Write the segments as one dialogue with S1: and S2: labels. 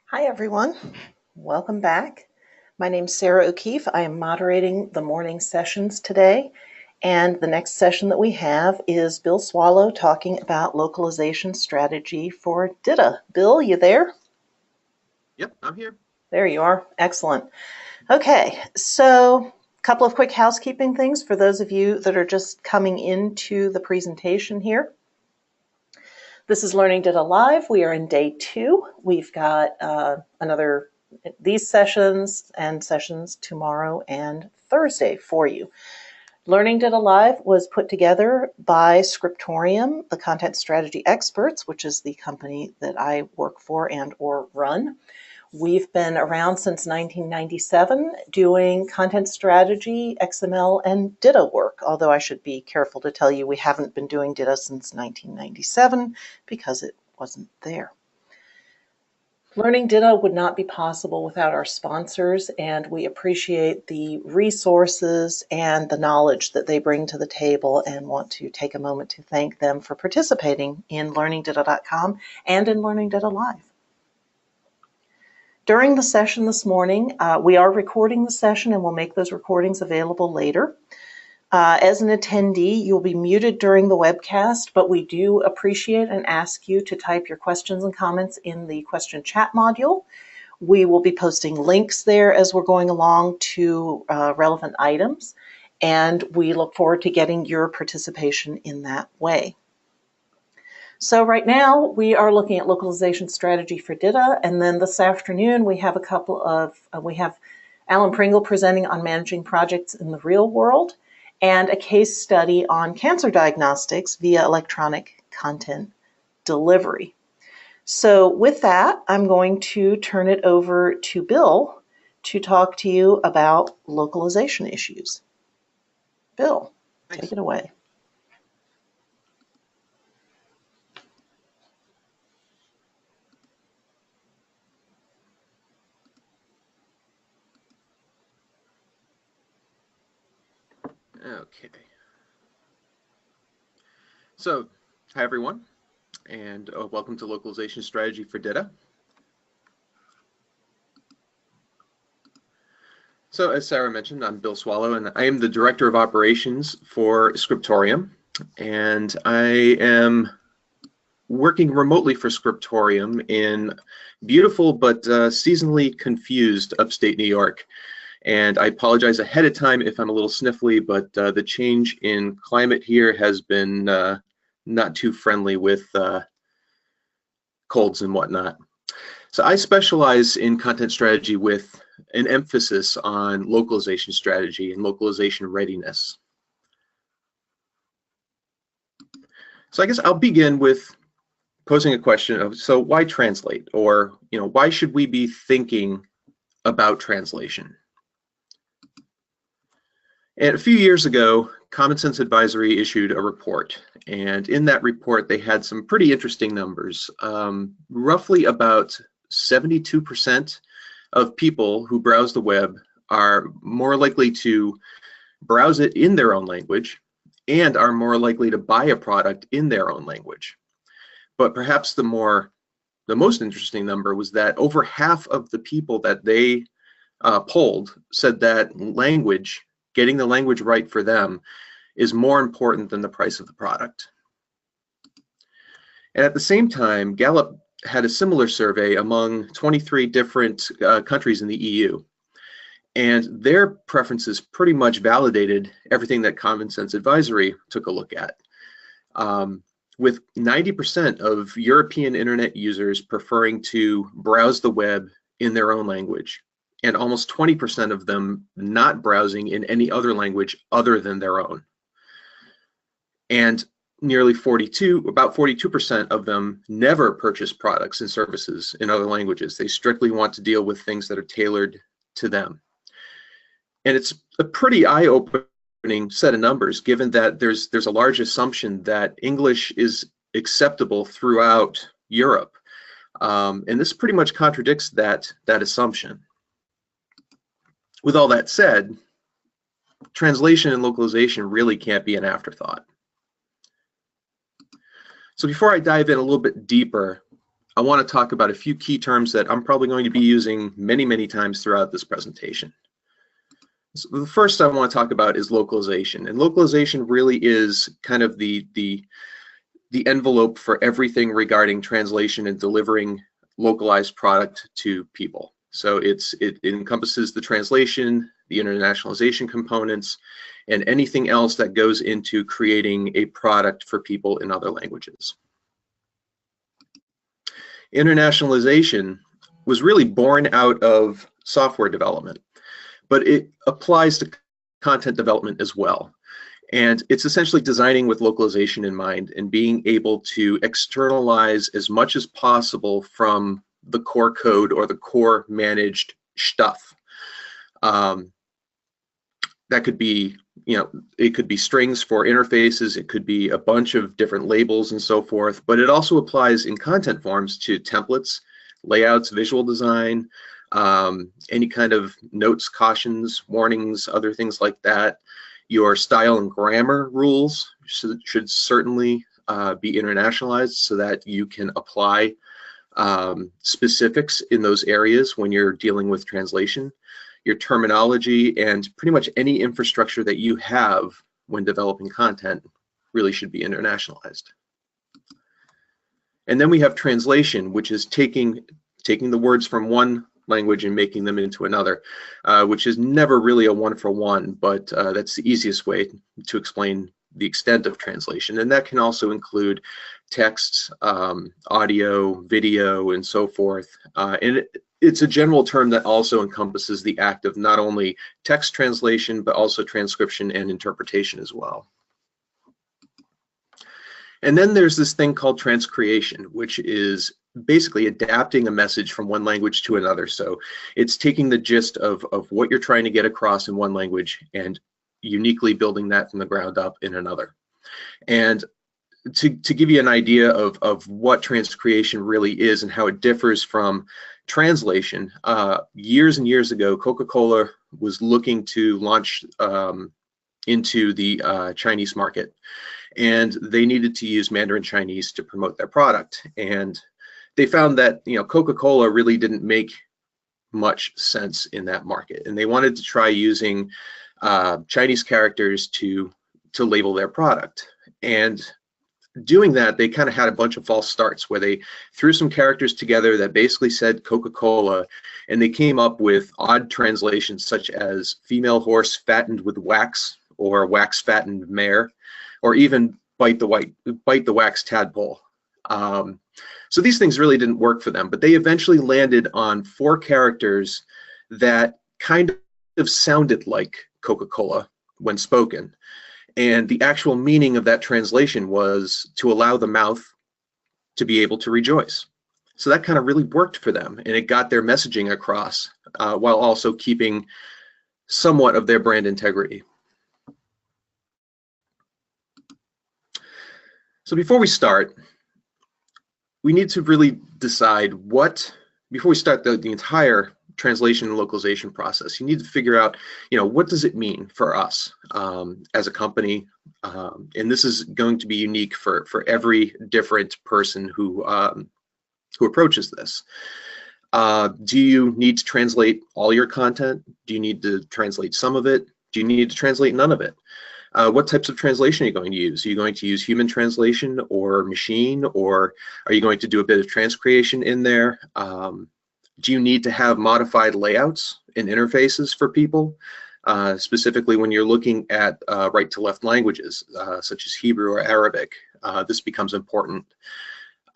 S1: Hi everyone, welcome back. My name's Sarah O'Keefe. I am moderating the morning sessions today, and the next session that we have is Bill Swallow talking about localization strategy for DITA. Bill, you there?
S2: Yep, I'm here.
S1: There you are. Excellent. Okay, so a couple of quick housekeeping things for those of you that are just coming into the presentation here. This is LearningDITA Live. We are in day 2. We've got these sessions and sessions tomorrow and Thursday for you. LearningDITA Live was put together by Scriptorium, the content strategy experts, which is the company that I work for and or run. We've been around since 1997 doing content strategy, XML, and DITA work, although I should be careful to tell you we haven't been doing DITA since 1997 because it wasn't there. Learning DITA would not be possible without our sponsors, and we appreciate the resources and the knowledge that they bring to the table and want to take a moment to thank them for participating in LearningDITA.com and in LearningDITA Live. During the session this morning, we are recording the session and we'll make those recordings available later. As an attendee, you'll be muted during the webcast, but we do appreciate and ask you to type your questions and comments in the question chat module. We will be posting links there as we're going along to relevant items, and we look forward to getting your participation in that way. So right now we are looking at localization strategy for DITA, and then this afternoon we have we have Alan Pringle presenting on managing projects in the real world and a case study on cancer diagnostics via electronic content delivery. So with that, I'm going to turn it over to Bill to talk to you about localization issues. Bill,
S2: Thanks.
S1: take it away.
S2: Okay. So, hi everyone, and welcome to Localization Strategy for DITA. So, as Sarah mentioned, I'm Bill Swallow, and I am the Director of Operations for Scriptorium, and I am working remotely for Scriptorium in beautiful but seasonally confused upstate New York. And I apologize ahead of time if I'm a little sniffly, but the change in climate here has been not too friendly with colds and whatnot. So I specialize in content strategy with an emphasis on localization strategy and localization readiness. So I guess I'll begin with posing a question of, so why translate? Or, why should we be thinking about translation? And a few years ago, Common Sense Advisory issued a report, and in that report they had some pretty interesting numbers. Roughly about 72% of people who browse the web are more likely to browse it in their own language and are more likely to buy a product in their own language. But perhaps the most interesting number was that over half of the people that they polled said that getting the language right for them is more important than the price of the product. And at the same time, Gallup had a similar survey among 23 different countries in the EU. And their preferences pretty much validated everything that Common Sense Advisory took a look at. With 90% of European internet users preferring to browse the web in their own language, and almost 20% of them not browsing in any other language other than their own. And about 42% of them never purchase products and services in other languages. They strictly want to deal with things that are tailored to them. And it's a pretty eye-opening set of numbers, given that there's a large assumption that English is acceptable throughout Europe. And this pretty much contradicts that assumption. With all that said, translation and localization really can't be an afterthought. So before I dive in a little bit deeper, I want to talk about a few key terms that I'm probably going to be using many, many times throughout this presentation. So the first I want to talk about is localization, and localization really is kind of the envelope for everything regarding translation and delivering localized product to people. So it encompasses the translation, the internationalization components, and anything else that goes into creating a product for people in other languages. Internationalization was really born out of software development, but it applies to content development as well. And it's essentially designing with localization in mind and being able to externalize as much as possible from the core code or the core managed stuff. That could be, it could be strings for interfaces, it could be a bunch of different labels and so forth, but it also applies in content forms to templates, layouts, visual design, any kind of notes, cautions, warnings, other things like that. Your style and grammar rules should certainly be internationalized so that you can apply specifics in those areas when you're dealing with translation. Your terminology and pretty much any infrastructure that you have when developing content really should be internationalized. And then we have translation, which is taking the words from one language and making them into another, which is never really a one-for-one, but that's the easiest way to explain the extent of translation. And that can also include text, audio, video, and so forth. And it's a general term that also encompasses the act of not only text translation, but also transcription and interpretation as well. And then there's this thing called transcreation, which is basically adapting a message from one language to another. So it's taking the gist of what you're trying to get across in one language and uniquely building that from the ground up in another. And to give you an idea of what transcreation really is and how it differs from translation, years and years ago, Coca-Cola was looking to launch into the Chinese market, and they needed to use Mandarin Chinese to promote their product. And they found that Coca-Cola really didn't make much sense in that market, and they wanted to try using Chinese characters to label their product. And doing that, they kind of had a bunch of false starts where they threw some characters together that basically said Coca-Cola, and they came up with odd translations such as female horse fattened with wax, or wax fattened mare, or even bite the wax tadpole. So these things really didn't work for them, but they eventually landed on 4 characters that kind of sounded like Coca-Cola when spoken. And the actual meaning of that translation was to allow the mouth to be able to rejoice. So that kind of really worked for them, and it got their messaging across while also keeping somewhat of their brand integrity. So before we start, we need to really decide before we start the entire translation and localization process, you need to figure out, what does it mean for us as a company? And this is going to be unique for every different person who approaches this. Do you need to translate all your content? Do you need to translate some of it? Do you need to translate none of it? What types of translation are you going to use? Are you going to use human translation or machine, or are you going to do a bit of transcreation in there? Do you need to have modified layouts and interfaces for people? Specifically when you're looking at right to left languages, such as Hebrew or Arabic, this becomes important.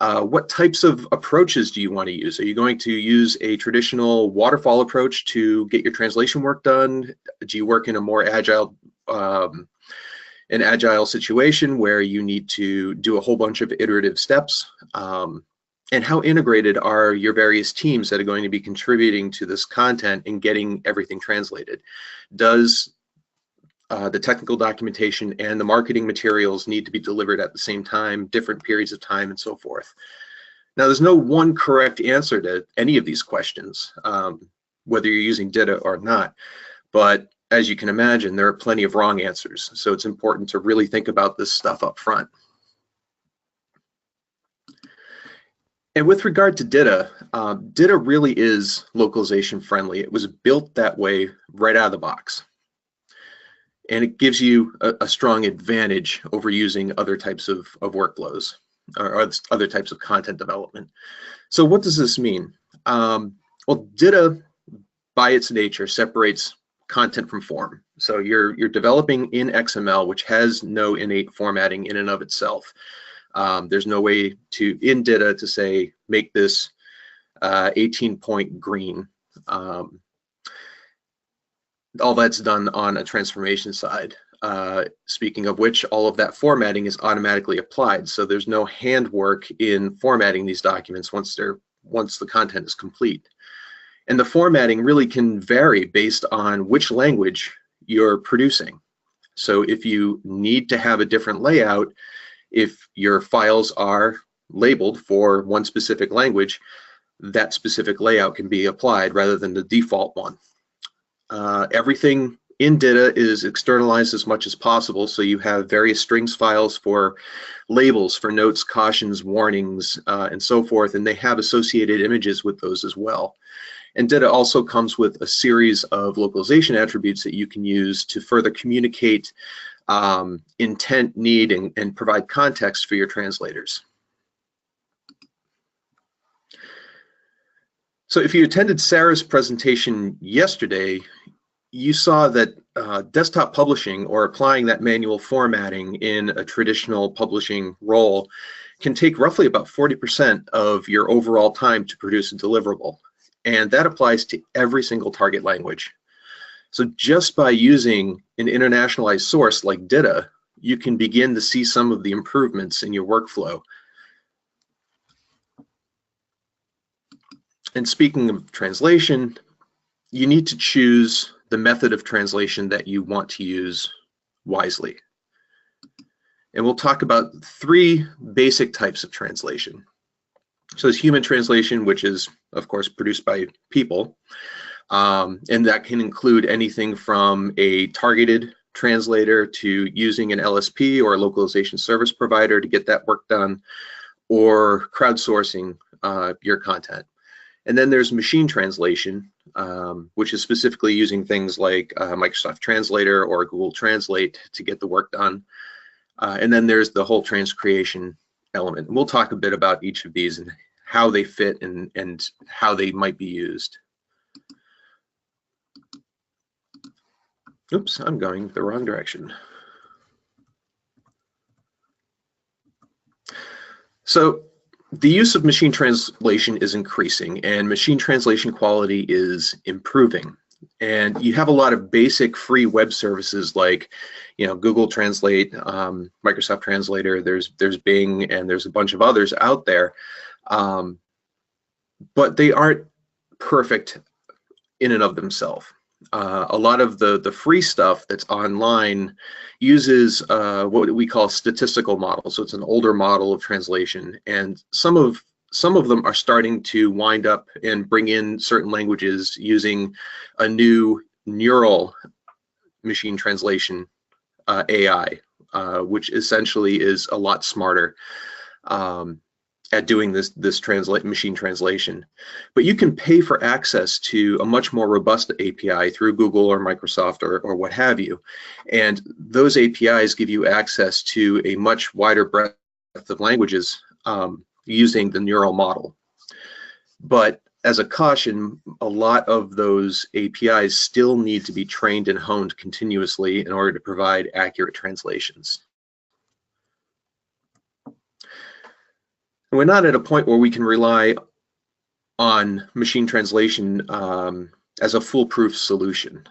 S2: What types of approaches do you want to use? Are you going to use a traditional waterfall approach to get your translation work done? Do you work in a more agile situation where you need to do a whole bunch of iterative steps? And how integrated are your various teams that are going to be contributing to this content and getting everything translated? Does the technical documentation and the marketing materials need to be delivered at the same time, different periods of time, and so forth? Now, there's no one correct answer to any of these questions, whether you're using DITA or not. But as you can imagine, there are plenty of wrong answers. So it's important to really think about this stuff up front. And with regard to DITA, DITA really is localization friendly. It was built that way right out of the box. And it gives you a strong advantage over using other types of workflows or other types of content development. So what does this mean? Well, DITA, by its nature, separates content from form. So you're developing in XML, which has no innate formatting in and of itself. There's no way to, in DITA, to say, make this 18-point green. All that's done on a transformation side. Speaking of which, all of that formatting is automatically applied. So there's no handwork in formatting these documents once the content is complete. And the formatting really can vary based on which language you're producing. So if you need to have a different layout, if your files are labeled for one specific language, that specific layout can be applied rather than the default one. Everything in DITA is externalized as much as possible, so you have various strings files for labels, for notes, cautions, warnings, and so forth, and they have associated images with those as well. And DITA also comes with a series of localization attributes that you can use to further communicate intent, need, and provide context for your translators. So if you attended Sarah's presentation yesterday, you saw that desktop publishing, or applying that manual formatting in a traditional publishing role, can take roughly about 40% of your overall time to produce a deliverable. And that applies to every single target language. So just by using an internationalized source like DITA, you can begin to see some of the improvements in your workflow. And speaking of translation, you need to choose the method of translation that you want to use wisely. And we'll talk about 3 basic types of translation. So there's human translation, which is, of course, produced by people. And that can include anything from a targeted translator to using an LSP or a localization service provider to get that work done, or crowdsourcing your content. And then there's machine translation, which is specifically using things like Microsoft Translator or Google Translate to get the work done. And then there's the whole transcreation element. And we'll talk a bit about each of these and how they fit and how they might be used. Oops, I'm going the wrong direction. So the use of machine translation is increasing, and machine translation quality is improving. And you have a lot of basic free web services like, Google Translate, Microsoft Translator, there's Bing, and there's a bunch of others out there. But they aren't perfect in and of themselves. A lot of the free stuff that's online uses what we call statistical models. So it's an older model of translation, and some of them are starting to wind up and bring in certain languages using a new neural machine translation AI, which essentially is a lot smarter at doing this machine translation. But you can pay for access to a much more robust API through Google or Microsoft or what have you. And those APIs give you access to a much wider breadth of languages using the neural model. But as a caution, a lot of those APIs still need to be trained and honed continuously in order to provide accurate translations. We're not at a point where we can rely on machine translation as a foolproof solution.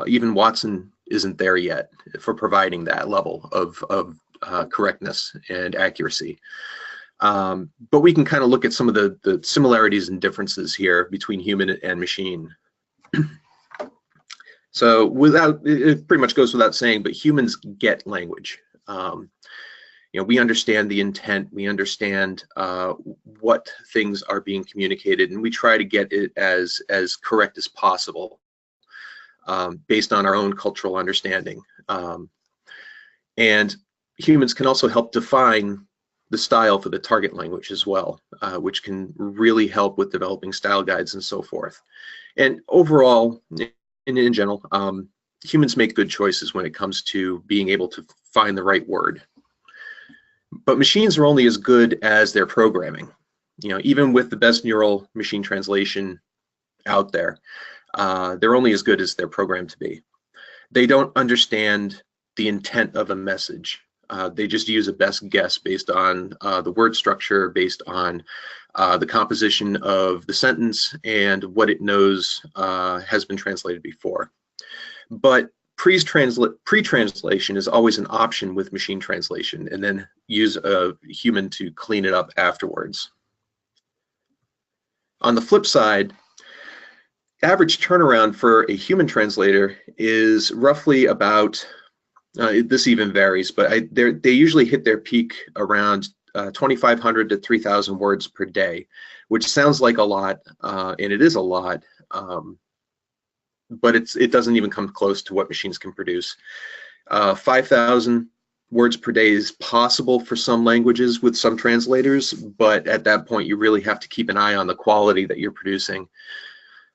S2: Even Watson isn't there yet for providing that level of correctness and accuracy. But we can kind of look at some of the similarities and differences here between human and machine. So it pretty much goes without saying, but humans get language. We understand the intent, we understand what things are being communicated, and we try to get it as correct as possible based on our own cultural understanding. And humans can also help define the style for the target language as well, which can really help with developing style guides and so forth. And overall, in general, humans make good choices when it comes to being able to find the right word. But machines are only as good as their programming. Even with the best neural machine translation out there, they're only as good as they're programmed to be. They don't understand the intent of a message. They just use a best guess based on the word structure, based on the composition of the sentence and what it knows has been translated before. But pre-translation is always an option with machine translation, and then use a human to clean it up afterwards. On the flip side, average turnaround for a human translator is roughly about, this even varies, but they usually hit their peak around 2,500 to 3,000 words per day, which sounds like a lot, and it is a lot, but it doesn't even come close to what machines can produce. 5,000 words per day is possible for some languages with some translators, but at that point you really have to keep an eye on the quality that you're producing.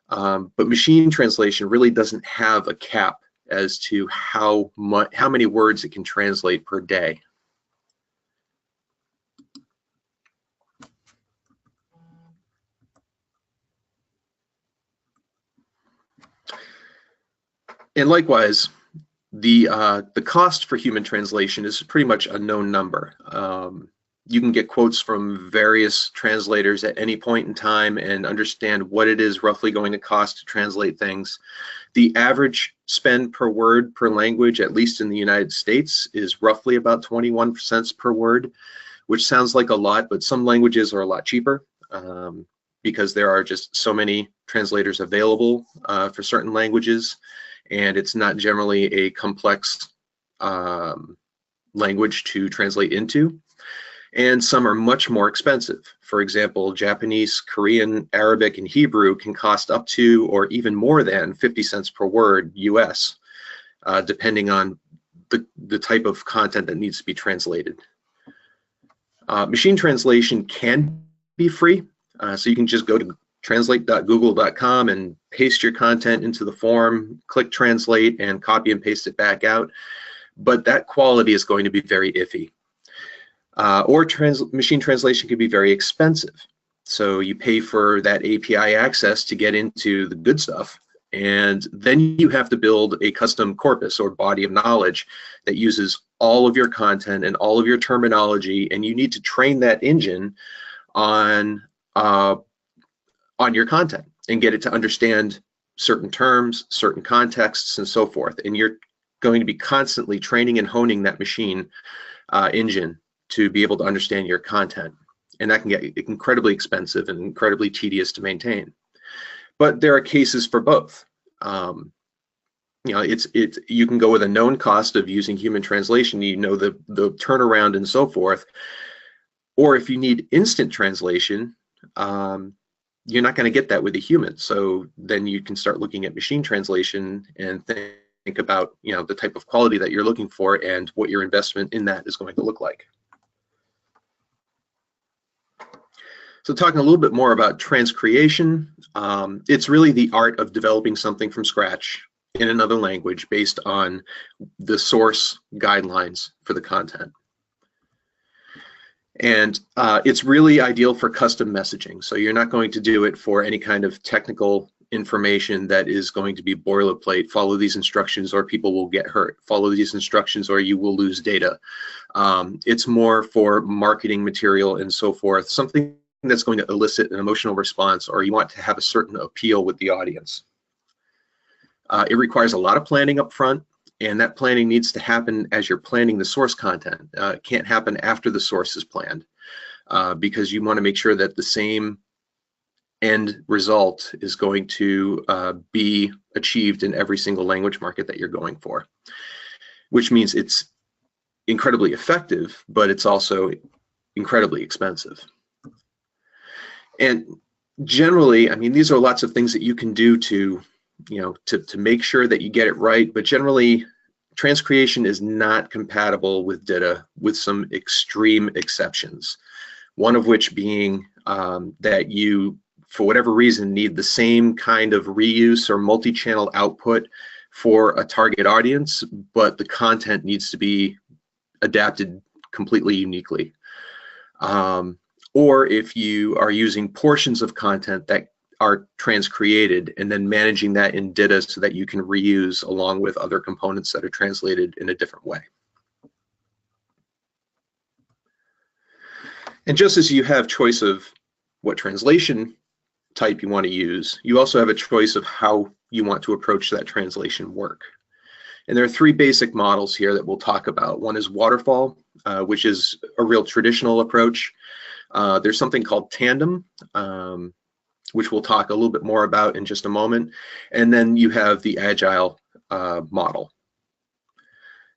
S2: But machine translation really doesn't have a cap as to how many words it can translate per day. And likewise, the cost for human translation is pretty much a known number. You can get quotes from various translators at any point in time and understand what it is roughly going to cost to translate things. The average spend per word per language, at least in the United States, is roughly about 21 cents per word, which sounds like a lot, but some languages are a lot cheaper because there are just so many translators available for certain languages, and it's not generally a complex language to translate into. And some are much more expensive. For example, Japanese, Korean, Arabic, and Hebrew can cost up to or even more than 50 cents per word US, depending on the type of content that needs to be translated. Machine translation can be free, so you can just go to translate.google.com and paste your content into the form, click translate, and copy and paste it back out. But that quality is going to be very iffy. Machine translation can be very expensive. So you pay for that API access to get into the good stuff, and then you have to build a custom corpus or body of knowledge that uses all of your content and all of your terminology, and you need to train that engine on your content and get it to understand certain terms, certain contexts, and so forth. And you're going to be constantly training and honing that machine engine to be able to understand your content. And that can get incredibly expensive and incredibly tedious to maintain. But there are cases for both. You can go with a known cost of using human translation, the turnaround and so forth. Or if you need instant translation, you're not going to get that with a human. So then you can start looking at machine translation and think about the type of quality that you're looking for and what your investment in that is going to look like. So talking a little bit more about transcreation, it's really the art of developing something from scratch in another language based on the source guidelines for the content. And it's really ideal for custom messaging. So you're not going to do it for any kind of technical information that is going to be boilerplate. Follow these instructions or people will get hurt. Follow these instructions or you will lose data. It's more for marketing material and so forth, something that's going to elicit an emotional response, or you want to have a certain appeal with the audience. It requires a lot of planning up front, and that planning needs to happen as you're planning the source content. It can't happen after the source is planned, because you want to make sure that the same end result is going to be achieved in every single language market that you're going for, which means it's incredibly effective, but it's also incredibly expensive. And generally, I mean, these are lots of things that you can do to make sure that you get it right, but generally transcreation is not compatible with DITA, with some extreme exceptions. One of which being that you, for whatever reason, need the same kind of reuse or multi-channel output for a target audience, but the content needs to be adapted completely uniquely. Or if you are using portions of content that are transcreated and then managing that in DITA so that you can reuse along with other components that are translated in a different way. And just as you have choice of what translation type you want to use, you also have a choice of how you want to approach that translation work. And there are three basic models here that we'll talk about. One is waterfall, which is a real traditional approach. There's something called tandem, which we'll talk a little bit more about in just a moment. And then you have the agile model.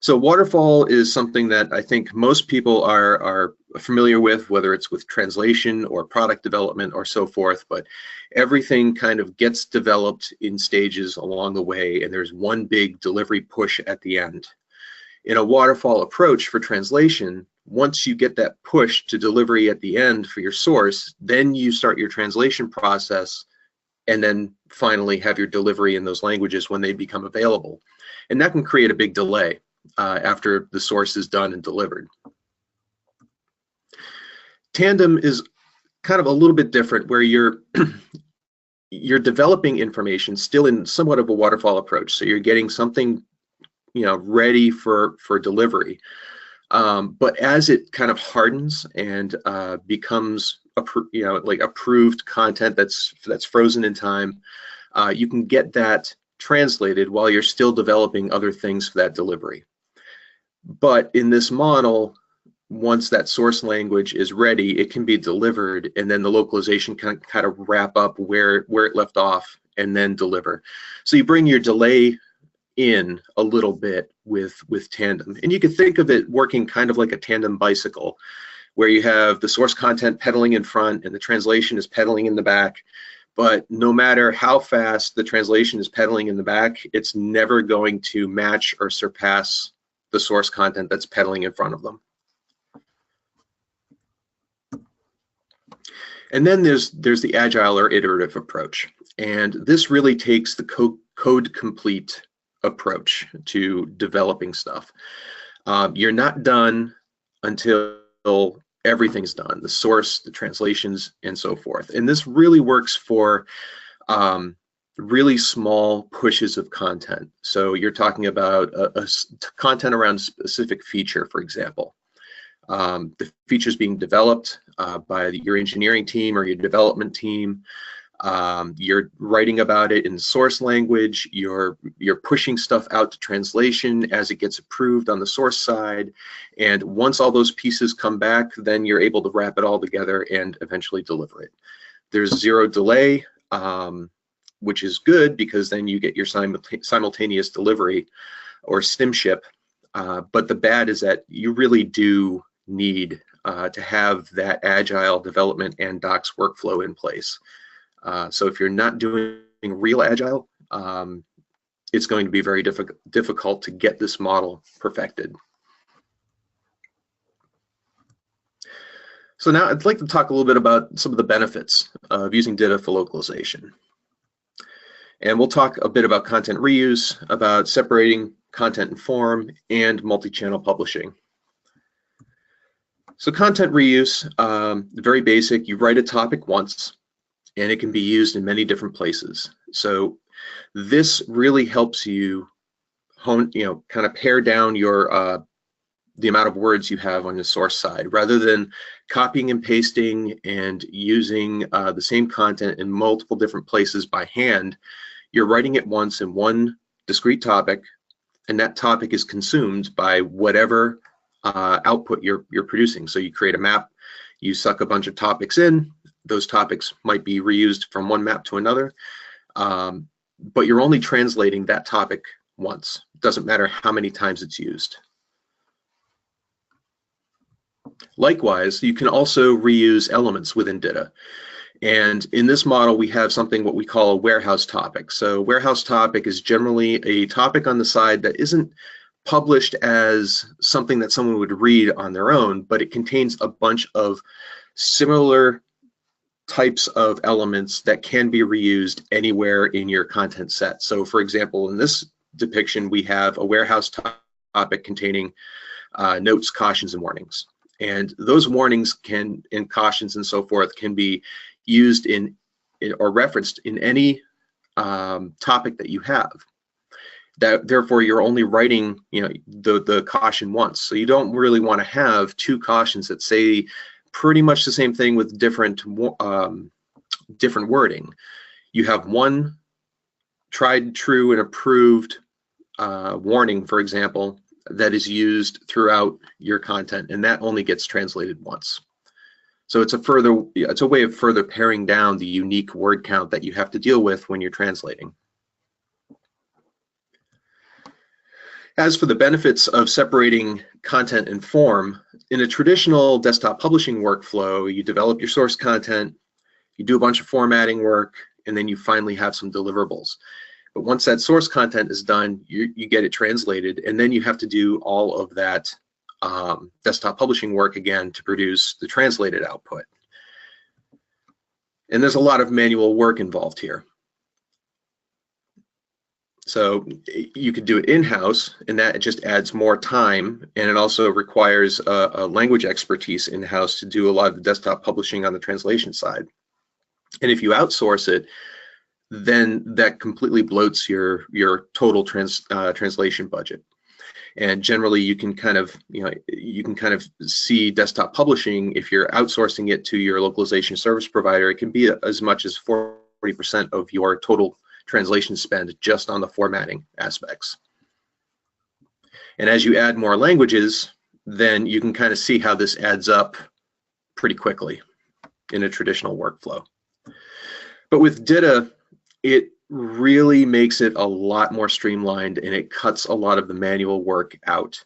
S2: So waterfall is something that I think most people are familiar with, whether it's with translation or product development or so forth, but everything kind of gets developed in stages along the way, and there's one big delivery push at the end. In a waterfall approach for translation, once you get that push to delivery at the end for your source, then you start your translation process and then finally have your delivery in those languages when they become available. And that can create a big delay after the source is done and delivered. Tandem is kind of a little bit different, where you're developing information still in somewhat of a waterfall approach. So you're getting something, ready for delivery. But as it kind of hardens and becomes like approved content that's frozen in time, you can get that translated while you're still developing other things for that delivery. But in this model, once that source language is ready, it can be delivered, and then the localization can kind of wrap up where it left off and then deliver. So you bring your delay in a little bit with tandem, and you could think of it working kind of like a tandem bicycle, where you have the source content pedaling in front and the translation is pedaling in the back. But no matter how fast the translation is pedaling in the back, it's never going to match or surpass the source content that's pedaling in front of them. And then there's the agile or iterative approach. And this really takes the code complete approach to developing stuff. You're not done until everything's done, the source, the translations, and so forth. And this really works for really small pushes of content. So you're talking about content around a specific feature, for example. The feature's being developed by your engineering team or your development team. You're writing about it in source language. You're pushing stuff out to translation as it gets approved on the source side. And once all those pieces come back, then you're able to wrap it all together and eventually deliver it. There's zero delay, which is good because then you get your simultaneous delivery or stim ship. But the bad is that you really do need to have that agile development and docs workflow in place. So if you're not doing real agile, it's going to be very difficult to get this model perfected. So now I'd like to talk a little bit about some of the benefits of using DITA for localization. And we'll talk a bit about content reuse, about separating content and form, and multi-channel publishing. So content reuse, very basic. You write a topic once, and it can be used in many different places. So this really helps you hone, kind of pare down your the amount of words you have on the source side, rather than copying and pasting and using the same content in multiple different places by hand. You're writing it once in one discrete topic, and that topic is consumed by whatever output you're producing. So you create a map, you suck a bunch of topics in, those topics might be reused from one map to another, but you're only translating that topic once. It doesn't matter how many times it's used. Likewise, you can also reuse elements within DITA. And in this model, we have something what we call a warehouse topic. So warehouse topic is generally a topic on the side that isn't published as something that someone would read on their own, but it contains a bunch of similar types of elements that can be reused anywhere in your content set. So for example, in this depiction, we have a warehouse topic containing notes, cautions, and warnings. And those warnings and cautions and so forth can be used in or referenced in any topic that you have. Therefore, you're only writing, the caution once. So you don't really want to have two cautions that say pretty much the same thing with different wording. You have one tried, true, and approved warning, for example, that is used throughout your content, and that only gets translated once. So it's a way of further paring down the unique word count that you have to deal with when you're translating. As for the benefits of separating content and form, in a traditional desktop publishing workflow, you develop your source content, you do a bunch of formatting work, and then you finally have some deliverables. But once that source content is done, you get it translated, and then you have to do all of that desktop publishing work again to produce the translated output. And there's a lot of manual work involved here. So you could do it in-house, and that just adds more time, and it also requires a language expertise in-house to do a lot of the desktop publishing on the translation side. And if you outsource it, then that completely bloats your total translation budget. And generally, you can kind of see desktop publishing, if you're outsourcing it to your localization service provider, it can be as much as 40% of your total translation spend just on the formatting aspects. And as you add more languages, then you can kind of see how this adds up pretty quickly in a traditional workflow. But with DITA, it really makes it a lot more streamlined, and it cuts a lot of the manual work out.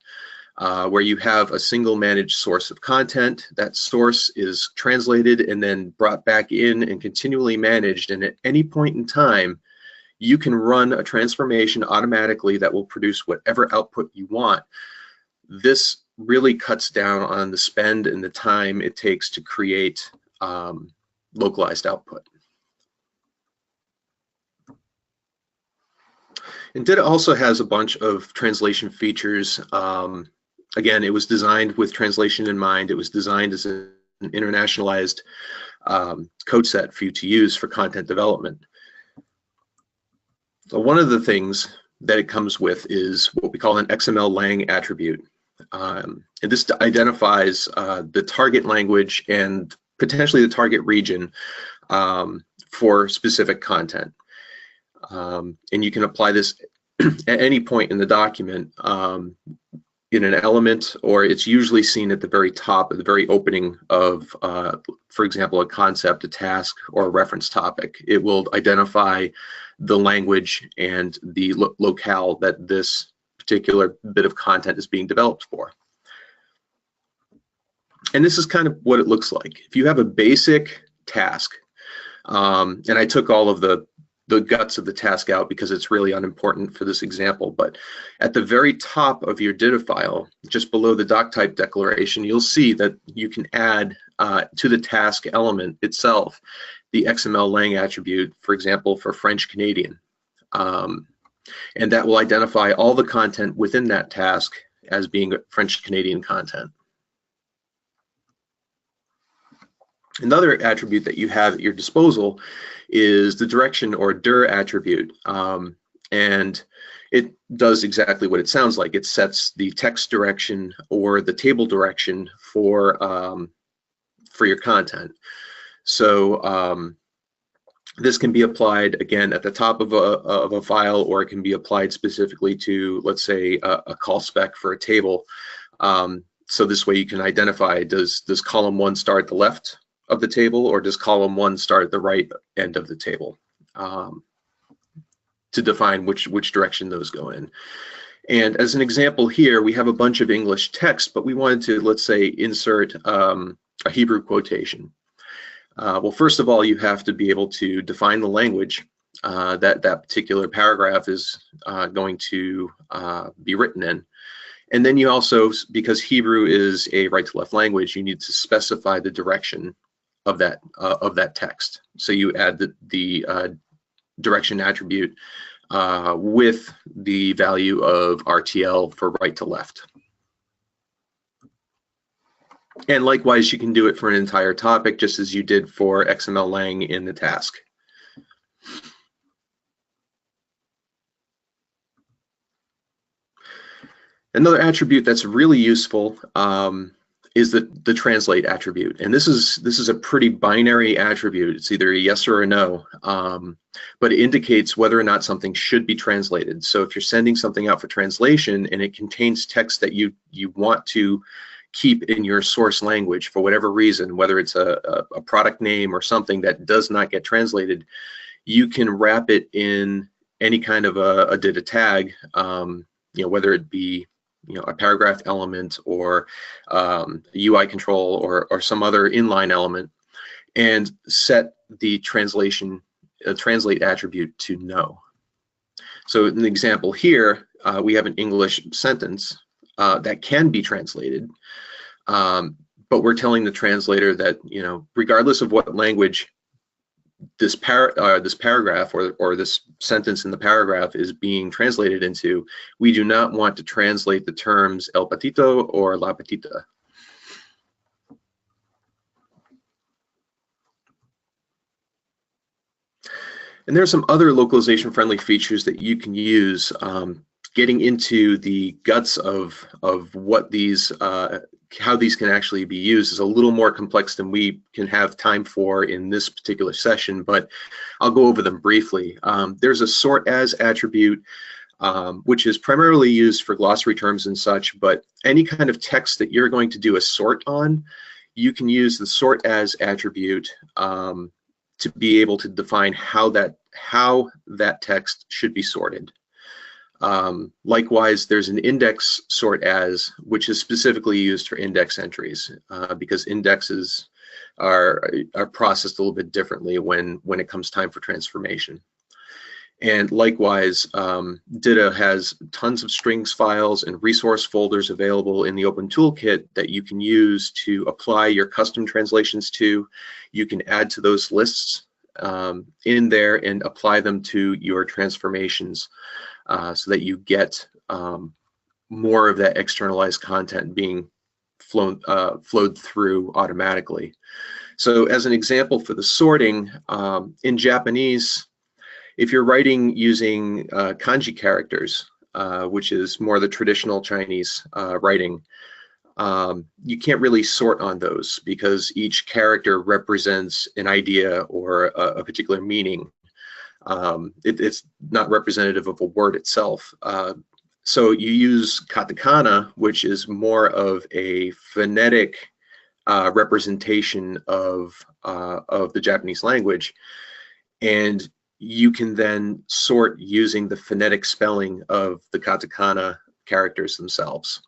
S2: Where you have a single managed source of content, that source is translated and then brought back in and continually managed, and at any point in time, you can run a transformation automatically that will produce whatever output you want. This really cuts down on the spend and the time it takes to create localized output. And DITA also has a bunch of translation features. Again, it was designed with translation in mind. It was designed as an internationalized code set for you to use for content development. So one of the things that it comes with is what we call an XML lang attribute. And this identifies the target language and potentially the target region for specific content. And you can apply this at any point in the document in an element, or it's usually seen at the very top, at the very opening of, for example, a concept, a task, or a reference topic. It will identify the language and the locale that this particular bit of content is being developed for. And this is kind of what it looks like. If you have a basic task, and I took all of the guts of the task out because it's really unimportant for this example, but at the very top of your DITA file, just below the doc type declaration, you'll see that you can add to the task element itself the XML lang attribute, for example, for French Canadian. And that will identify all the content within that task as being French Canadian content. Another attribute that you have at your disposal is the direction or dir attribute. And it does exactly what it sounds like. It sets the text direction or the table direction for your content. So this can be applied again at the top of a file, or it can be applied specifically to, let's say, a call spec for a table. So this way you can identify, does column 1 start at the left of the table, or does column 1 start at the right end of the table, to define which direction those go in. And as an example here, we have a bunch of English text, but we wanted to, let's say, insert a Hebrew quotation. Well, first of all, you have to be able to define the language that particular paragraph is going to be written in. And then you also, because Hebrew is a right-to-left language, you need to specify the direction of that text. So you add the direction attribute with the value of RTL for right to left. And likewise, you can do it for an entire topic, just as you did for XML lang in the task. Another attribute that's really useful is the translate attribute, and this is a pretty binary attribute. It's either a yes or a no, but it indicates whether or not something should be translated. So if you're sending something out for translation and it contains text that you want to keep in your source language for whatever reason, whether it's a product name or something that does not get translated, you can wrap it in any kind of a DITA tag, whether it be a paragraph element or a UI control or some other inline element, and set the translate attribute to no. So in the example here, we have an English sentence that can be translated, but we're telling the translator that regardless of what language this paragraph or this sentence in the paragraph is being translated into, we do not want to translate the terms el patito or la patita. And there are some other localization friendly features that you can use. Getting into the guts of what these how these can actually be used is a little more complex than we can have time for in this particular session, but I'll go over them briefly. There's a sort as attribute, which is primarily used for glossary terms and such, but any kind of text that you're going to do a sort on, you can use the sort as attribute to be able to define how that text should be sorted. Likewise, there's an index sort as, which is specifically used for index entries because indexes are processed a little bit differently when it comes time for transformation. And likewise, DITA has tons of strings files and resource folders available in the Open Toolkit that you can use to apply your custom translations to. You can add to those lists in there and apply them to your transformations so that you get more of that externalized content being flowed through automatically. So as an example for the sorting, in Japanese, if you're writing using kanji characters, which is more the traditional Chinese writing, you can't really sort on those because each character represents an idea or a particular meaning. It's not representative of a word itself. So you use katakana, which is more of a phonetic representation of the Japanese language, and you can then sort using the phonetic spelling of the katakana characters themselves.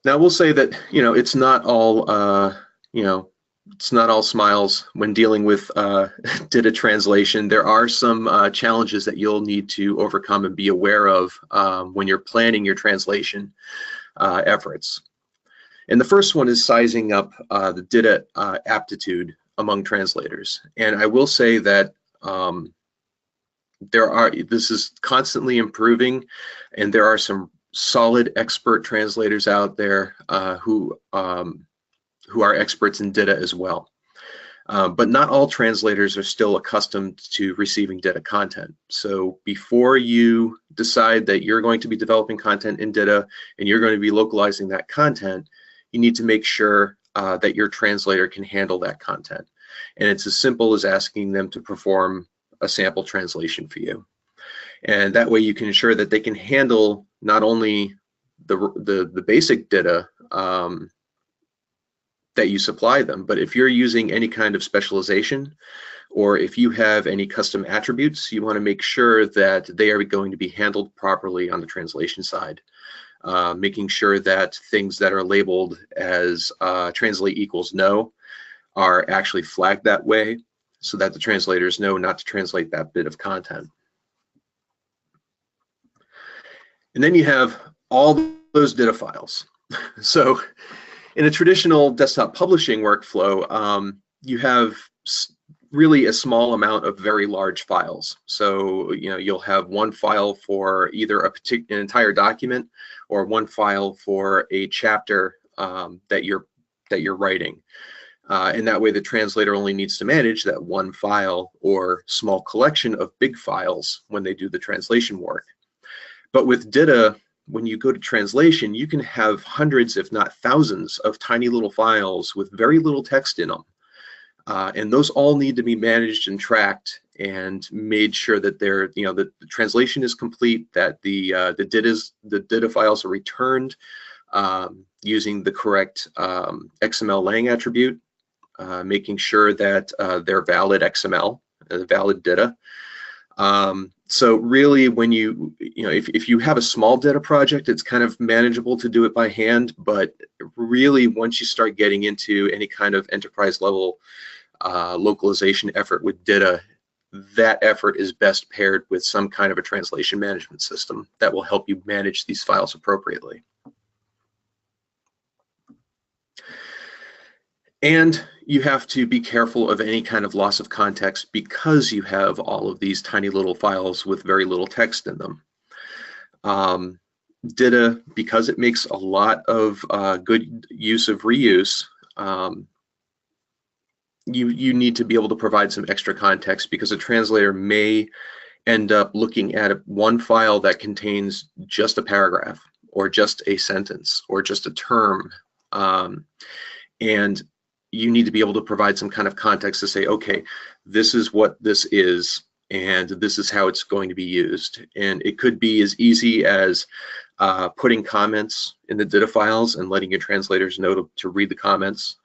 S2: Now we'll say that it's not all it's not all smiles when dealing with DITA translation. There are some challenges that you'll need to overcome and be aware of when you're planning your translation efforts. And the first one is sizing up the DITA aptitude among translators. And I will say that this is constantly improving, and there are some solid expert translators out there who are experts in DITA as well. But not all translators are still accustomed to receiving DITA content. So before you decide that you're going to be developing content in DITA and you're going to be localizing that content, you need to make sure that your translator can handle that content. And it's as simple as asking them to perform a sample translation for you. And that way you can ensure that they can handle not only the basic DITA that you supply them, but if you're using any kind of specialization, or if you have any custom attributes, you want to make sure that they are going to be handled properly on the translation side. making sure that things that are labeled as translate equals no are actually flagged that way so that the translators know not to translate that bit of content. And then you have all those DITA files. So in a traditional desktop publishing workflow, you have really a small amount of very large files. So you'll have one file for either an entire document or one file for a chapter that you're writing. And that way the translator only needs to manage that one file or small collection of big files when they do the translation work. But with DITA, when you go to translation, you can have hundreds, if not thousands, of tiny little files with very little text in them. And those all need to be managed and tracked and made sure that they're, that the translation is complete, that the DITA files are returned using the correct XML lang attribute, making sure that they're valid XML, valid DITA. So really, when if you have a small DITA project, it's kind of manageable to do it by hand. But really, once you start getting into any kind of enterprise level localization effort with DITA, that effort is best paired with some kind of a translation management system that will help you manage these files appropriately. And you have to be careful of any kind of loss of context because you have all of these tiny little files with very little text in them. DITA, because it makes a lot of good use of reuse, you need to be able to provide some extra context because a translator may end up looking at one file that contains just a paragraph or just a sentence or just a term. And you need to be able to provide some kind of context to say, okay, this is what this is, and this is how it's going to be used. And it could be as easy as putting comments in the DITA files and letting your translators know to read the comments.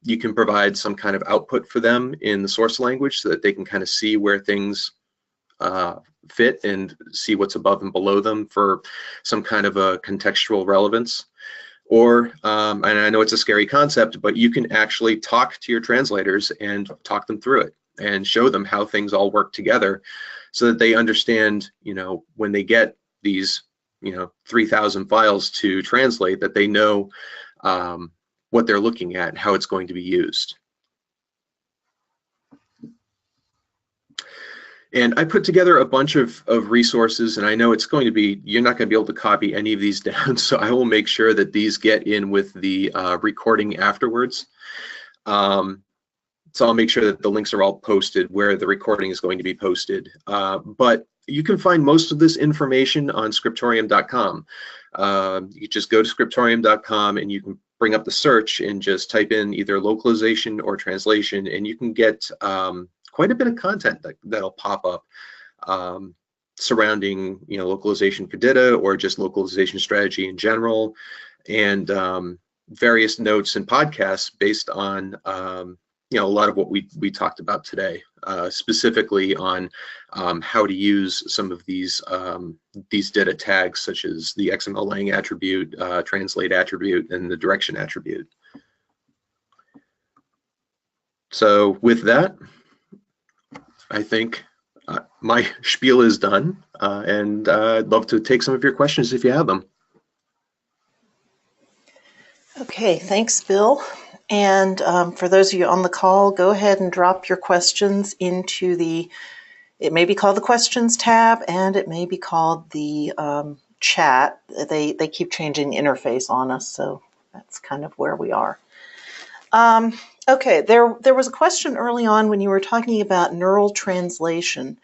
S2: You can provide some kind of output for them in the source language so that they can kind of see where things fit and see what's above and below them for some kind of a contextual relevance. Or, and I know it's a scary concept, but you can actually talk to your translators and talk them through it and show them how things all work together so that they understand, when they get these, 3,000 files to translate, that they know what they're looking at and how it's going to be used. And I put together a bunch of resources, and I know it's going to be, you're not going to be able to copy any of these down, so I will make sure that these get in with the recording afterwards. So I'll make sure that the links are all posted where the recording is going to be posted. But you can find most of this information on scriptorium.com. You just go to scriptorium.com and you can bring up the search and just type in either localization or translation, and you can get quite a bit of content that'll pop up surrounding localization for DITA or just localization strategy in general, and various notes and podcasts based on a lot of what we talked about today, specifically on how to use some of these DITA tags, such as the XML lang attribute, translate attribute, and the direction attribute. So with that, I think my spiel is done, and I'd love to take some of your questions if you have them.
S1: Okay, thanks, Bill. And for those of you on the call, go ahead and drop your questions into it may be called the questions tab, and it may be called the chat. They keep changing the interface on us, so that's kind of where we are. Okay, there was a question early on when you were talking about neural translation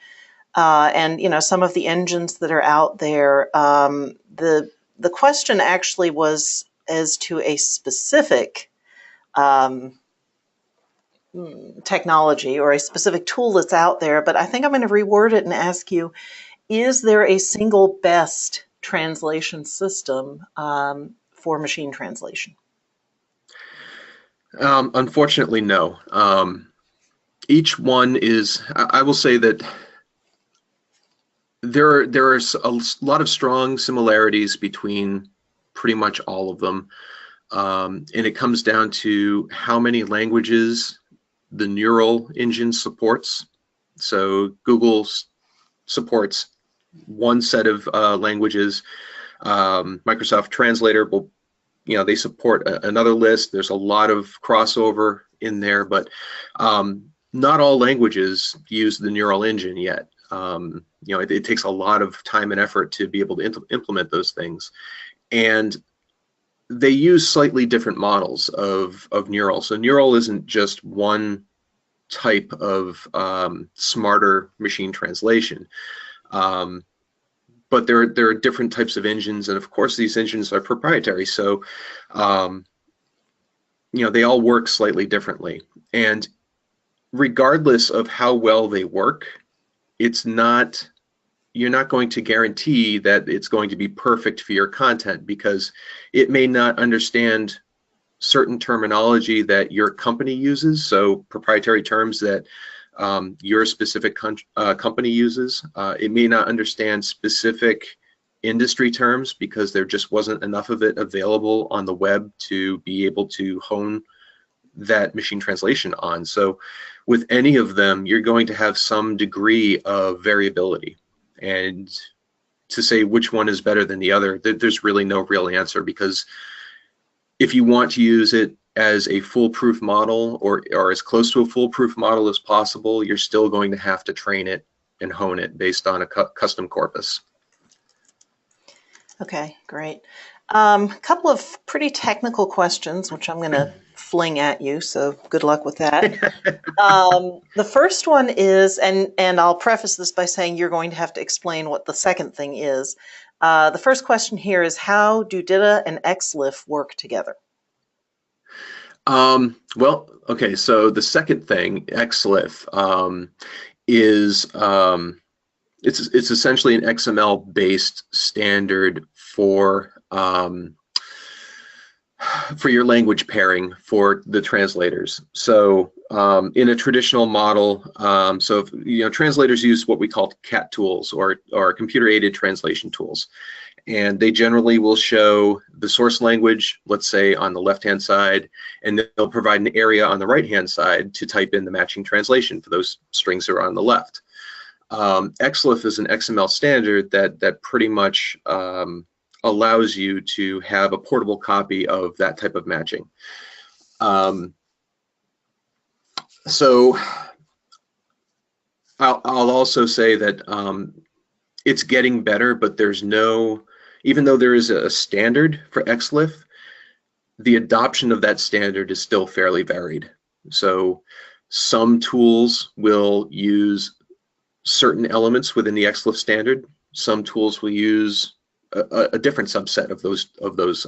S1: and some of the engines that are out there. The question actually was as to a specific technology or a specific tool that's out there, but I think I'm going to reword it and ask you, is there a single best translation system for machine translation?
S2: Unfortunately, no. Each one is, I will say that there are a lot of strong similarities between pretty much all of them, and it comes down to how many languages the neural engine supports. So Google supports one set of languages. Microsoft Translator will, they support another list. There's a lot of crossover in there, but not all languages use the neural engine yet. It takes a lot of time and effort to be able to implement those things, and they use slightly different models of neural. So neural isn't just one type of smarter machine translation, but there are different types of engines, and of course these engines are proprietary. So they all work slightly differently, and regardless of how well they work, you're not going to guarantee that it's going to be perfect for your content, because it may not understand certain terminology that your company uses, so proprietary terms that your specific company uses. It may not understand specific industry terms because there just wasn't enough of it available on the web to be able to hone that machine translation on. So with any of them, you're going to have some degree of variability. And to say which one is better than the other, there's really no real answer, because if you want to use it as a foolproof model, or as close to a foolproof model as possible, you're still going to have to train it and hone it based on a custom corpus.
S1: Okay, great. A couple of pretty technical questions, which I'm going to fling at you, so good luck with that. The first one is, and I'll preface this by saying you're going to have to explain what the second thing is. The first question here is, how do DITA and XLIF work together?
S2: Well, okay, so the second thing, XLIF, is it's essentially an XML-based standard for your language pairing for the translators. So in a traditional model, so if, translators use what we call CAT tools, or computer-aided translation tools, and they generally will show the source language, let's say on the left-hand side, and they'll provide an area on the right-hand side to type in the matching translation for those strings that are on the left. XLIF is an XML standard that pretty much allows you to have a portable copy of that type of matching. So I'll also say that it's getting better, but there's no, even though there is a standard for XLIF, the adoption of that standard is still fairly varied. So some tools will use certain elements within the XLIF standard. Some tools will use a different subset of those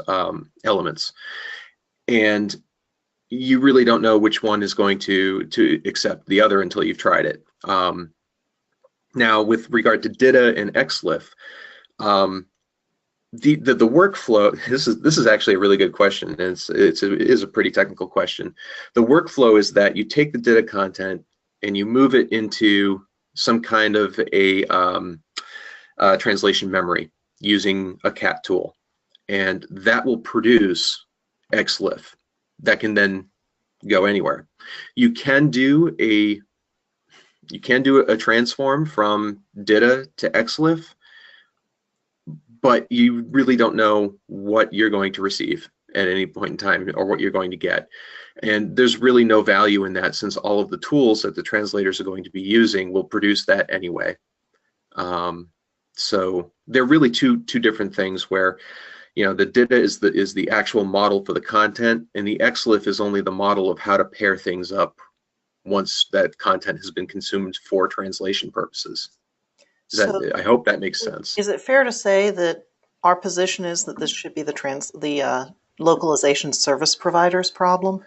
S2: elements, and you really don't know which one is going to accept the other until you've tried it. Now, with regard to DITA and XLIF, the workflow. This is actually a really good question, and it is a pretty technical question. The workflow is that you take the DITA content and you move it into some kind of a translation memory using a CAT tool, and that will produce XLIF that can then go anywhere. You can do a transform from DITA to XLIF, but you really don't know what you're going to receive at any point in time, or what you're going to get. And there's really no value in that, since all of the tools that the translators are going to be using will produce that anyway. So they're really two different things, where the DITA is the actual model for the content, and the XLIF is only the model of how to pair things up once that content has been consumed for translation purposes. I hope that makes sense.
S1: Is it fair to say that our position is that this should be the localization service provider's problem?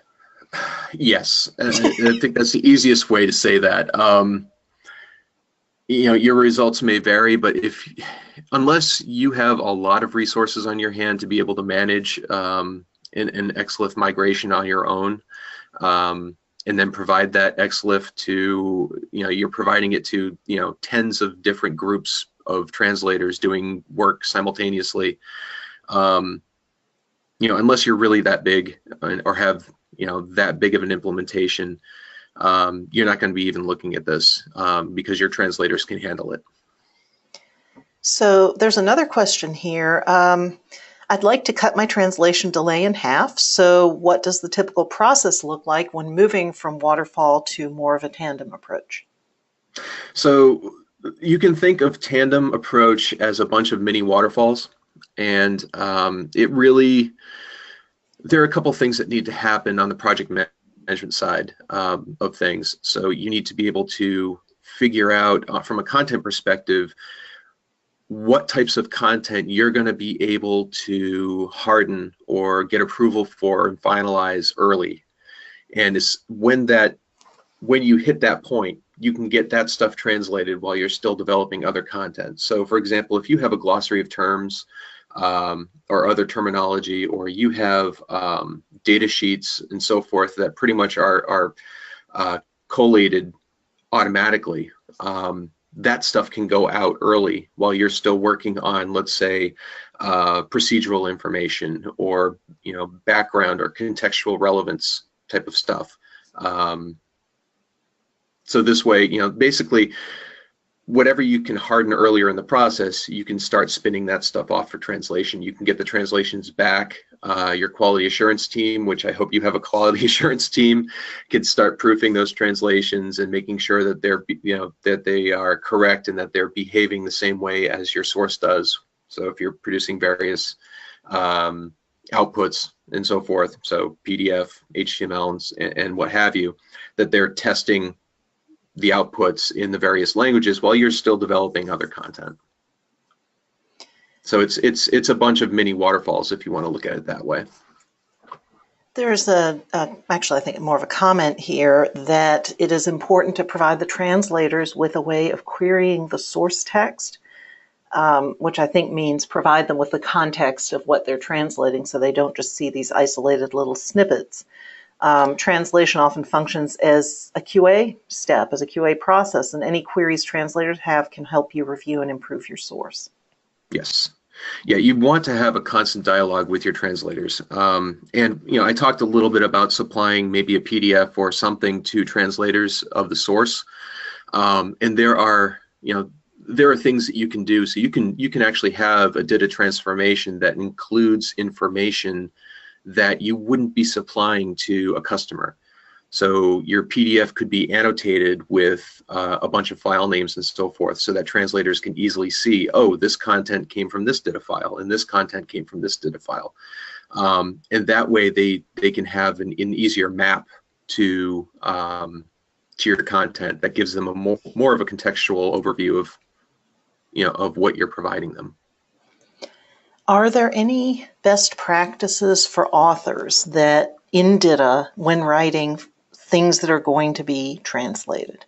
S2: Yes, I think that's the easiest way to say that. Your results may vary, but unless you have a lot of resources on your hand to be able to manage an XLIF migration on your own, and then provide that XLIF to, you're providing it to, tens of different groups of translators doing work simultaneously. Unless you're really that big or have that big of an implementation, you're not going to be even looking at this because your translators can handle it.
S1: So there's another question here. I'd like to cut my translation delay in half. So what does the typical process look like when moving from waterfall to more of a tandem approach?
S2: So you can think of tandem approach as a bunch of mini waterfalls, and there are a couple things that need to happen on the project management side of things. So you need to be able to figure out from a content perspective what types of content you're going to be able to harden or get approval for and finalize early. And it's when you hit that point, you can get that stuff translated while you're still developing other content. So for example, if you have a glossary of terms or other terminology, or you have data sheets and so forth that pretty much are collated automatically, that stuff can go out early while you're still working on, let's say, procedural information or background or contextual relevance type of stuff. So this way, basically, whatever you can harden earlier in the process, you can start spinning that stuff off for translation. You can get the translations back. Your quality assurance team, which I hope you have a quality assurance team, can start proofing those translations and making sure that that they are correct and that they're behaving the same way as your source does. So if you're producing various outputs and so forth, so PDF, HTML, and what have you, that they're testing the outputs in the various languages while you're still developing other content. So it's a bunch of mini waterfalls if you want to look at it that way.
S1: There's actually, I think more of a comment here that it is important to provide the translators with a way of querying the source text, which I think means provide them with the context of what they're translating so they don't just see these isolated little snippets. Translation often functions as a QA step, as a QA process, and any queries translators have can help you review and improve your source.
S2: Yes. Yeah, you want to have a constant dialogue with your translators. And I talked a little bit about supplying maybe a PDF or something to translators of the source. And there are things that you can do. So you can actually have a DITA transformation that includes information that you wouldn't be supplying to a customer. So your PDF could be annotated with a bunch of file names and so forth, so that translators can easily see, oh, this content came from this DITA file, and this content came from this DITA file. And that way they can have an easier map to your content that gives them a more of a contextual overview of what you're providing them.
S1: Are there any best practices for authors that in DITA when writing things that are going to be translated?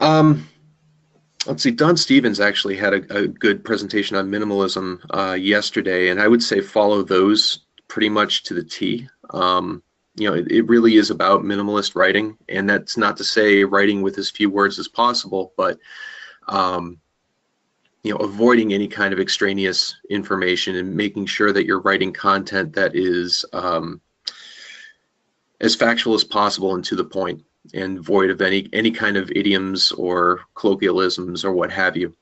S2: Let's see, Don Stevens actually had a good presentation on minimalism yesterday, and I would say follow those pretty much to the T. It really is about minimalist writing, and that's not to say writing with as few words as possible, but avoiding any kind of extraneous information and making sure that you're writing content that is as factual as possible and to the point, and void of any kind of idioms or colloquialisms or what have you.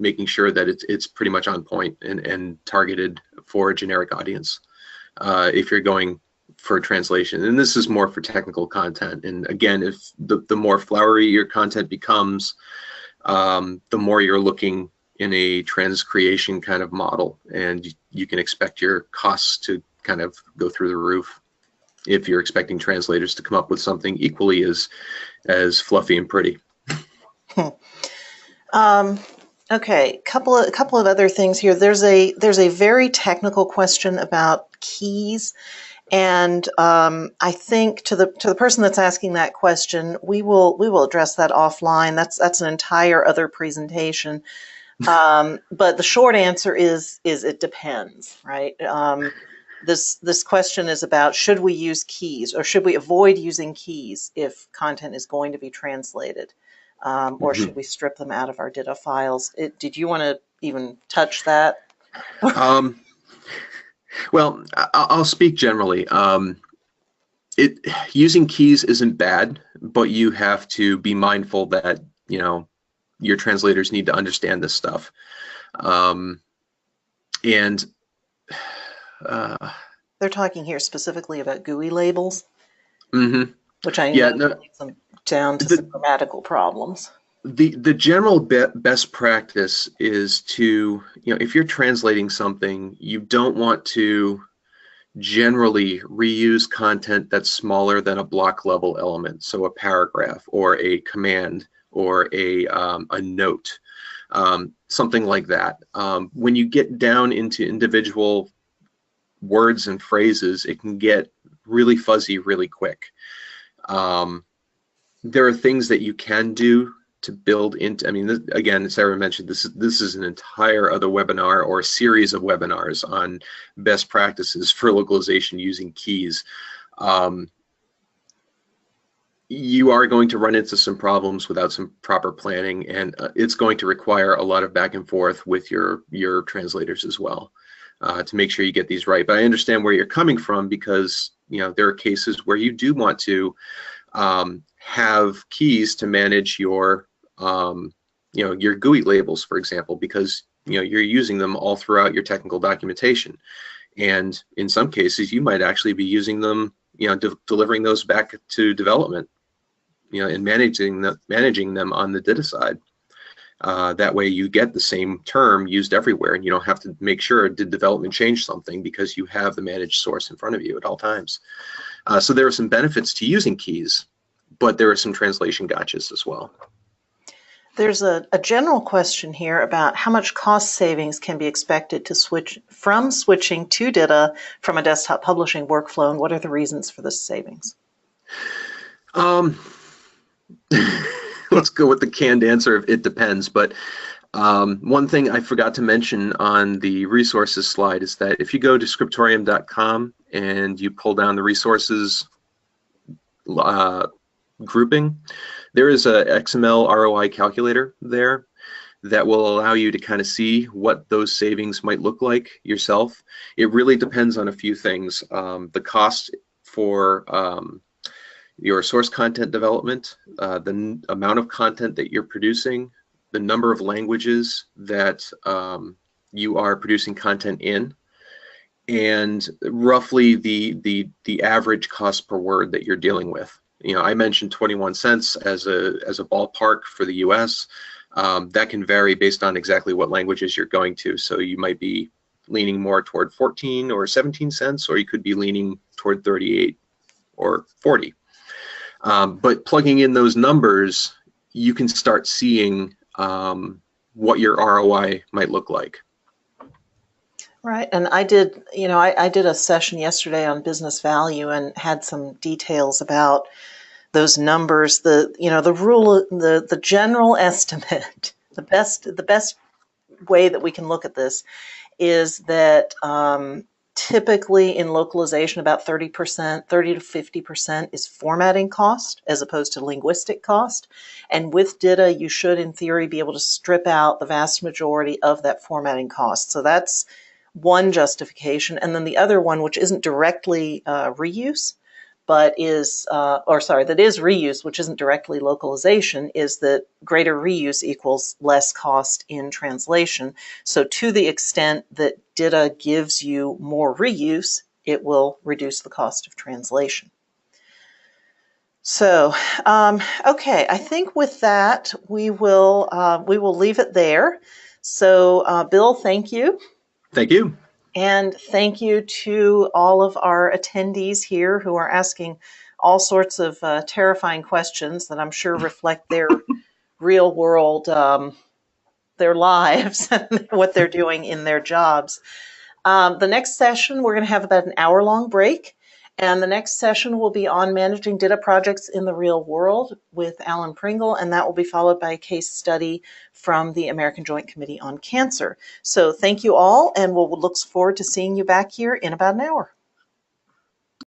S2: Making sure that it's pretty much on point and targeted for a generic audience if you're going for a translation. And this is more for technical content. And again, if the more flowery your content becomes, the more you're looking in a transcreation kind of model, and you can expect your costs to kind of go through the roof if you're expecting translators to come up with something equally as fluffy and pretty.
S1: Okay, couple of other things here. There's a very technical question about keys. And I think to the person that's asking that question, we will address that offline. That's an entire other presentation. But the short answer is it depends, right? This question is about, should we use keys or should we avoid using keys if content is going to be translated? or should we strip them out of our DITA files? Did you want to even touch that?
S2: Well, I'll speak generally. Using keys isn't bad, but you have to be mindful that, you know, your translators need to understand this stuff.
S1: They're talking here specifically about GUI labels, which I
S2: know
S1: leads them down to some grammatical problems.
S2: The general best practice is to, you know, if you're translating something, you don't want to generally reuse content that's smaller than a block level element, so a paragraph or a command or a note, something like that. When you get down into individual words and phrases, it can get really fuzzy really quick. There are things that you can do to build into, I mean, again, Sarah mentioned, this is an entire other webinar or a series of webinars on best practices for localization using keys. You are going to run into some problems without some proper planning, and it's going to require a lot of back and forth with your translators as well to make sure you get these right. But I understand where you're coming from, because, you know, there are cases where you do want to have keys to manage your you know, your GUI labels, for example, because, you know, you're using them all throughout your technical documentation, and in some cases you might actually be using them, you know, delivering those back to development, you know, and managing them on the DITA side. That way you get the same term used everywhere, and you don't have to make sure, did development change something, because you have the managed source in front of you at all times. So there are some benefits to using keys, but there are some translation gotchas as well.
S1: There's a general question here about how much cost savings can be expected to switching to DITA from a desktop publishing workflow, and what are the reasons for this savings?
S2: Let's go with the canned answer of it depends. But one thing I forgot to mention on the resources slide is that if you go to scriptorium.com and you pull down the resources grouping, there is a XML ROI calculator there that will allow you to kind of see what those savings might look like yourself. It really depends on a few things. The cost for your source content development, the amount of content that you're producing, the number of languages that you are producing content in, and roughly the average cost per word that you're dealing with. You know, I mentioned 21 cents as a ballpark for the US. That can vary based on exactly what languages you're going to. So you might be leaning more toward 14 or 17 cents, or you could be leaning toward 38 or 40. But plugging in those numbers, you can start seeing what your ROI might look like.
S1: Right, and I did, you know, I did a session yesterday on business value and had some details about those numbers. The, you know, the rule, the general estimate, the best way that we can look at this is that typically in localization about 30%, 30 to 50% is formatting cost as opposed to linguistic cost. And with DITA, you should in theory be able to strip out the vast majority of that formatting cost. So that's one justification. And then the other one, which isn't directly reuse, but is, that is reuse, which isn't directly localization, is that greater reuse equals less cost in translation. So to the extent that DITA gives you more reuse, it will reduce the cost of translation. So, okay, I think with that, we will leave it there. So, Bill, thank you.
S2: Thank you.
S1: And thank you to all of our attendees here who are asking all sorts of terrifying questions that I'm sure reflect their real world, their lives, and what they're doing in their jobs. The next session, we're going to have about an hour-long break. And the next session will be on managing DITA projects in the real world with Alan Pringle, and that will be followed by a case study from the American Joint Committee on Cancer. So thank you all, and we'll look forward to seeing you back here in about an hour.